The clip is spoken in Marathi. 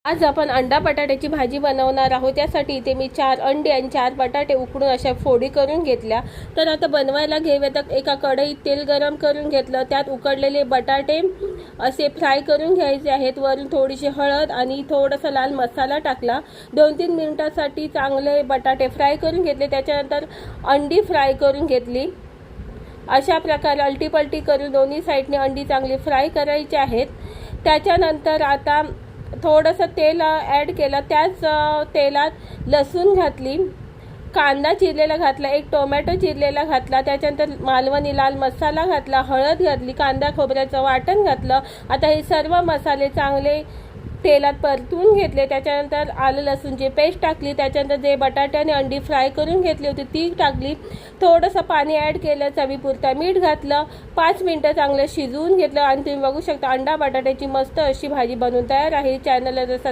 आज आपण अंडा बटाट्याची भाजी बनवणार आहोत। त्यासाठी इथे मी 4 अंडे आणि 4 बटाटे उकडून अशा फोडी करून घेतल्या। तर आता बनवायला घेऊया। तर एका कढईत तेल गरम करून घेतलं, त्यात उकडलेले बटाटे असे फ्राय करून घ्यायचे आहेत। वरून थोडीशी हळद आणि थोडासा लाल मसाला टाकला। 2-3 मिनिटांसाठी चांगले बटाटे फ्राय करून घेतले। त्याच्यानंतर अंडी फ्राय करून घेतली। अशा प्रकारे अलटीपलटी करून दोन्ही साइडने अंडी चांगली फ्राय करायची आहेत। त्याच्यानंतर आता थोडंसं तेल ॲड केलं, त्याच तेलात लसूण घातली, कांदा चिरलेला घातला, एक टोमॅटो चिरलेला घातला, त्याच्यानंतर मालवणी लाल मसाला घातला, हळद घातली, कांदा खोबऱ्याचं वाटण घातलं। आता हे सर्व मसाले चांगले तेलात परतून घेतले। त्याच्यानंतर आलं लसूणची पेस्ट टाकली। त्याच्यानंतर जे बटाटे आणि अंडी फ्राय करून घेतली होती ती टाकली। थोडंसं पाणी ॲड केलं, चवीपुरता मीठ घातलं, 5 मिनिटं चांगलं शिजवून घेतलं आणि तुम्ही बघू शकता अंडा बटाट्याची मस्त अशी भाजी बनवून तयार आहे। चॅनलला जर